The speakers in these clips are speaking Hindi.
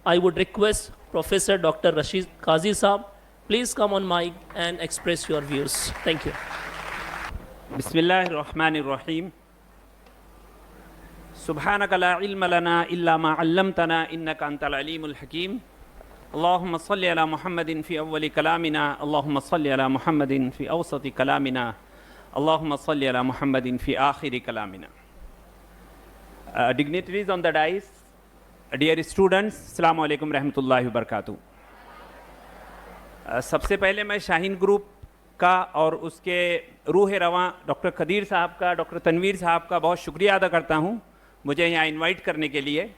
I would request Professor Dr. Rashid Qazi Saab, please come on mic and express your views. Thank you. बिस्मिल्लाहिर्रहमानिर्रहीम सुब्हानक ला इल्म लना इल्ला मा अल्लमतना इन्नका अंतल अलीमुल हकीम अल्लाहुम्मा सल्लि अला मुहम्मदिन फ़ी अव्वलि कलामिना अल्लाहुम्मा सल्लि अला मुहम्मदिन फ़ी औसति कलामिना अल्लाहुम्मा सल्लि अला मुहम्मदिन फ़ी आखिरि कलामिना. Dignitaries on the dais, dear students, अस्सलामु अलैकुम रहमतुल्लाहि व बरकातुहू. सबसे पहले मैं शाहीन ग्रुप का और उसके रूह रवां डॉक्टर खदीर साहब का, डॉक्टर तनवीर साहब का बहुत शुक्रिया अदा करता हूं मुझे यहाँ इनवाइट करने के लिए.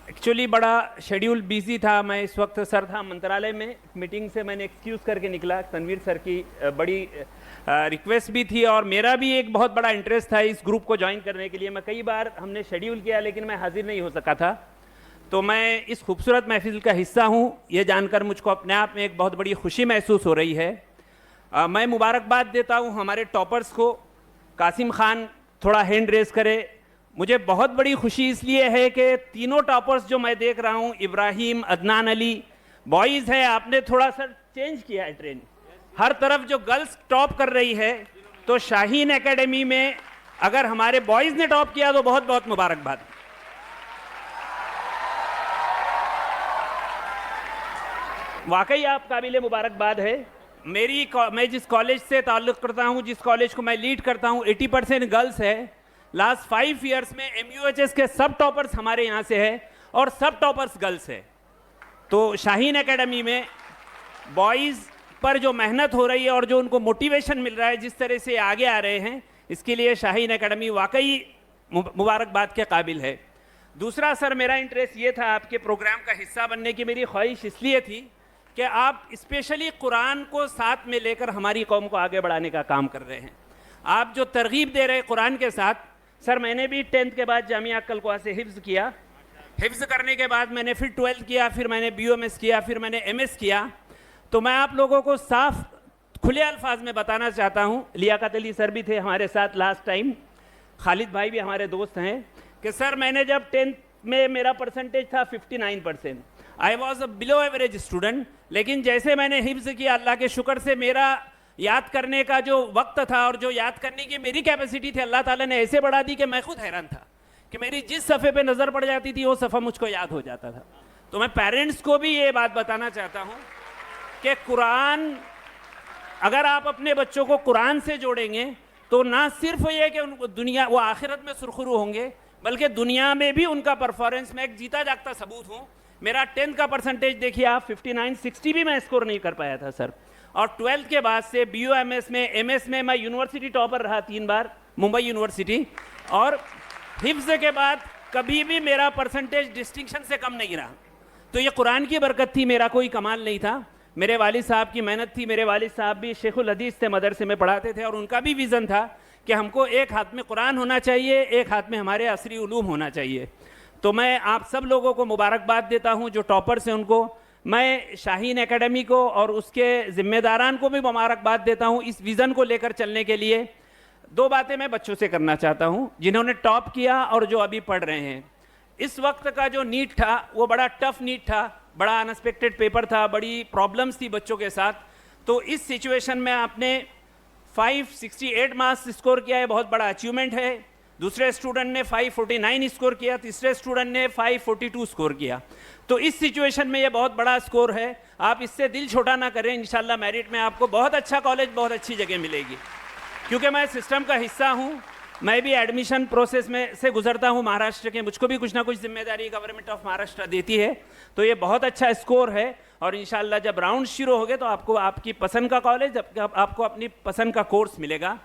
एक्चुअली बड़ा शेड्यूल बिजी था. मैं इस वक्त सर था मंत्रालय में मीटिंग से, मैंने एक्सक्यूज़ करके निकला. तनवीर सर की बड़ी रिक्वेस्ट भी थी और मेरा भी एक बहुत बड़ा इंटरेस्ट था इस ग्रुप को ज्वाइन करने के लिए. मैं कई बार हमने शेड्यूल किया लेकिन मैं हाजिर नहीं हो सका था. तो मैं इस खूबसूरत महफिल का हिस्सा हूँ, ये जानकर मुझको अपने आप में एक बहुत बड़ी खुशी महसूस हो रही है. मैं मुबारकबाद देता हूँ हमारे टॉपर्स को. कासिम खान थोड़ा हैंड रेस करे. मुझे बहुत बड़ी खुशी इसलिए है कि तीनों टॉपर्स जो मैं देख रहा हूँ, इब्राहिम, अदनान अली, बॉयज़ है. आपने थोड़ा सा चेंज किया है ट्रेंड. हर तरफ जो गर्ल्स टॉप कर रही है, तो शाहीन एकेडमी में अगर हमारे बॉयज़ ने टॉप किया तो बहुत बहुत मुबारकबाद. वाकई आप काबिल मुबारकबाद है. मैं जिस कॉलेज से ताल्लुक़ करता हूँ, जिस कॉलेज को मैं लीड करता हूँ, 80% गर्ल्स है. लास्ट 5 ईयर्स में MUHS के सब टॉपर्स हमारे यहाँ से है और सब टॉपर्स गर्ल्स है. तो शाहीन एकेडमी में बॉयज़ पर जो मेहनत हो रही है और जो उनको मोटिवेशन मिल रहा है, जिस तरह से आगे आ रहे हैं, इसके लिए शाहीन एकेडमी वाकई मुबारकबाद के काबिल है. दूसरा सर, मेरा इंटरेस्ट ये था आपके प्रोग्राम का हिस्सा बनने की. मेरी ख्वाहिश इसलिए थी कि आप स्पेशली कुरान को साथ में लेकर हमारी कौम को आगे बढ़ाने का काम कर रहे हैं. आप जो तरगीब दे रहे हैं कुरान के साथ. सर, मैंने भी 10th के बाद जामिया अक्कल से हिफ्ज़ किया. हिफ्ज़ करने के बाद मैंने फिर 12th किया, फिर मैंने BOMS किया, फिर मैंने MS किया. तो मैं आप लोगों को साफ खुले अल्फाज में बताना चाहता हूँ. लियाकत अली सर भी थे हमारे साथ लास्ट टाइम, खालिद भाई भी हमारे दोस्त हैं, कि सर मैंने जब 10th में मेरा परसेंटेज था 59%. I was a below average student. लेकिन जैसे मैंने हिफ्ज़ किया, अल्लाह के शुक्र से मेरा याद करने का जो वक्त था और जो याद करने की मेरी कैपेसिटी थी, अल्लाह ताला ने ऐसे बढ़ा दी कि मैं खुद हैरान था कि मेरी जिस सफ़े पे नज़र पड़ जाती थी वो सफ़ा मुझको याद हो जाता था. तो मैं पेरेंट्स को भी ये बात बताना चाहता हूँ कि कुरान, अगर आप अपने बच्चों को कुरान से जोड़ेंगे तो ना सिर्फ ये कि उनको दुनिया, वो आखिरत में सुरखरू होंगे, बल्कि दुनिया में भी उनका परफॉर्मेंस में एक जीता जागता सबूत हूँ. मेरा 10th का परसेंटेज देखिए आप, 59, 60 भी मैं स्कोर नहीं कर पाया था सर. और 12th के बाद से BOMS में, MS में मैं यूनिवर्सिटी टॉपर रहा 3 बार, मुंबई यूनिवर्सिटी. और हिफ्ज़ के बाद कभी भी मेरा परसेंटेज डिस्टिंक्शन से कम नहीं रहा. तो ये कुरान की बरकत थी, मेरा कोई कमाल नहीं था. मेरे वालिद साहब की मेहनत थी. मेरे वालिद साहब भी शेखुल हदीस थे, मदरसे में पढ़ाते थे, और उनका भी विज़न था कि हमको एक हाथ में कुरान होना चाहिए, एक हाथ में हमारे असरी उलूम होना चाहिए. तो मैं आप सब लोगों को मुबारकबाद देता हूं जो टॉपर्स हैं उनको. मैं शाहीन एकेडमी को और उसके ज़िम्मेदारान को भी मुबारकबाद देता हूं इस विज़न को लेकर चलने के लिए. 2 बातें मैं बच्चों से करना चाहता हूं जिन्होंने टॉप किया और जो अभी पढ़ रहे हैं. इस वक्त का जो नीट था वो बड़ा टफ नीट था, बड़ा अनएक्सपेक्टेड पेपर था, बड़ी प्रॉब्लम्स थी बच्चों के साथ. तो इस सिचुएशन में आपने 568 मार्क्स स्कोर किया है, बहुत बड़ा अचीवमेंट है. दूसरे स्टूडेंट ने 549 स्कोर किया, तीसरे स्टूडेंट ने 542 स्कोर किया. तो इस सिचुएशन में ये बहुत बड़ा स्कोर है. आप इससे दिल छोटा ना करें. इंशाल्लाह मेरिट में आपको बहुत अच्छा कॉलेज, बहुत अच्छी जगह मिलेगी. क्योंकि मैं सिस्टम का हिस्सा हूँ, मैं भी एडमिशन प्रोसेस में से गुजरता हूँ महाराष्ट्र के. मुझको भी कुछ ना कुछ जिम्मेदारी गवर्नमेंट ऑफ महाराष्ट्र देती है. तो ये बहुत अच्छा स्कोर है और इंशाल्लाह जब राउंड शुरू हो गए तो आपको आपकी पसंद का कॉलेज, आपको अपनी पसंद का कोर्स मिलेगा.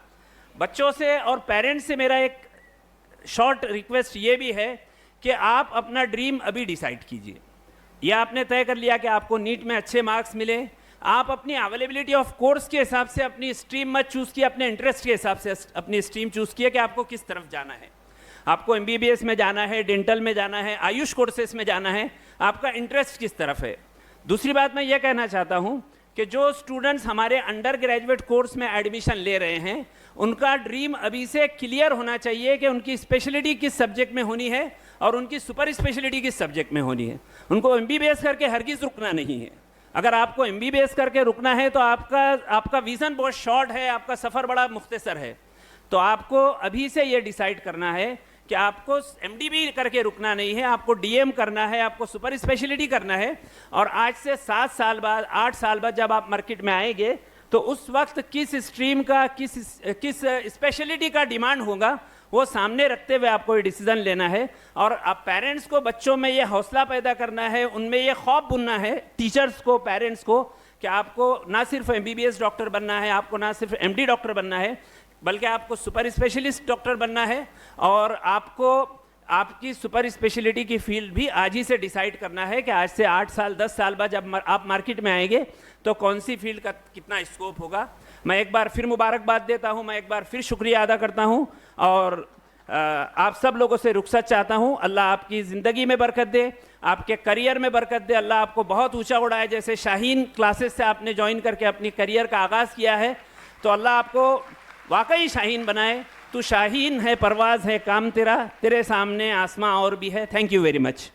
बच्चों से और पेरेंट्स से मेरा एक शॉर्ट रिक्वेस्ट ये भी है कि आप अपना ड्रीम अभी डिसाइड कीजिए. ये आपने तय कर लिया कि आपको नीट में अच्छे मार्क्स मिले, आप अपनी अवेलेबिलिटी ऑफ कोर्स के हिसाब से अपनी स्ट्रीम मत चूज़ किए, अपने इंटरेस्ट के हिसाब से अपनी स्ट्रीम चूज़ किए कि आपको किस तरफ जाना है. आपको MBBS में जाना है, डेंटल में जाना है, आयुष कोर्सेस में जाना है, आपका इंटरेस्ट किस तरफ है. दूसरी बात मैं ये कहना चाहता हूँ कि जो स्टूडेंट्स हमारे अंडर ग्रेजुएट कोर्स में एडमिशन ले रहे हैं उनका ड्रीम अभी से क्लियर होना चाहिए कि उनकी स्पेशलिटी किस सब्जेक्ट में होनी है और उनकी सुपर स्पेशलिटी किस सब्जेक्ट में होनी है। उनको एमबीबीएस करके हरगिज़ रुकना नहीं है। अगर आपको एमबीबीएस करके रुकना है तो आपका विज़न बहुत शॉर्ट है, आपका सफ़र बड़ा मुख्तसर है। तो आपको अभी से ये डिसाइड करना है कि आपको एमडीबी करके रुकना नहीं है, आपको डीएम करना है, आपको सुपर स्पेशलिटी करना है। और आज से 7 साल बाद, 8 साल बाद जब आप मार्केट में आएंगे तो उस वक्त किस स्ट्रीम का, किस स्पेशलिटी का डिमांड होगा, वो सामने रखते हुए आपको ये डिसीजन लेना है। और आप पेरेंट्स को, बच्चों में ये हौसला पैदा करना है, उनमें ये खौफ बुनना है, टीचर्स को, पेरेंट्स को, कि आपको ना सिर्फ एमबीबीएस डॉक्टर बनना है, आपको ना सिर्फ एमडी डॉक्टर बनना है, बल्कि आपको सुपर स्पेशलिस्ट डॉक्टर बनना है। और आपको आपकी सुपर स्पेशलिटी की फील्ड भी आज ही से डिसाइड करना है कि आज से 8 साल, 10 साल बाद जब आप मार्केट में आएंगे तो कौन सी फील्ड का कितना स्कोप होगा। मैं एक बार फिर मुबारकबाद देता हूं, मैं एक बार फिर शुक्रिया अदा करता हूं और आप सब लोगों से रुखसत चाहता हूं। अल्लाह आपकी ज़िंदगी में बरकत दे, आपके करियर में बरकत दे, अल्लाह आपको बहुत ऊंचा उड़ाए। जैसे शाहीन क्लासेस से आपने ज्वाइन करके अपनी करियर का आगाज़ किया है, तो अल्लाह आपको वाकई शाहीन बनाए। तू शाहीन है, परवाज़ है काम तेरा, तेरे सामने आसमां और भी है। Thank you very much.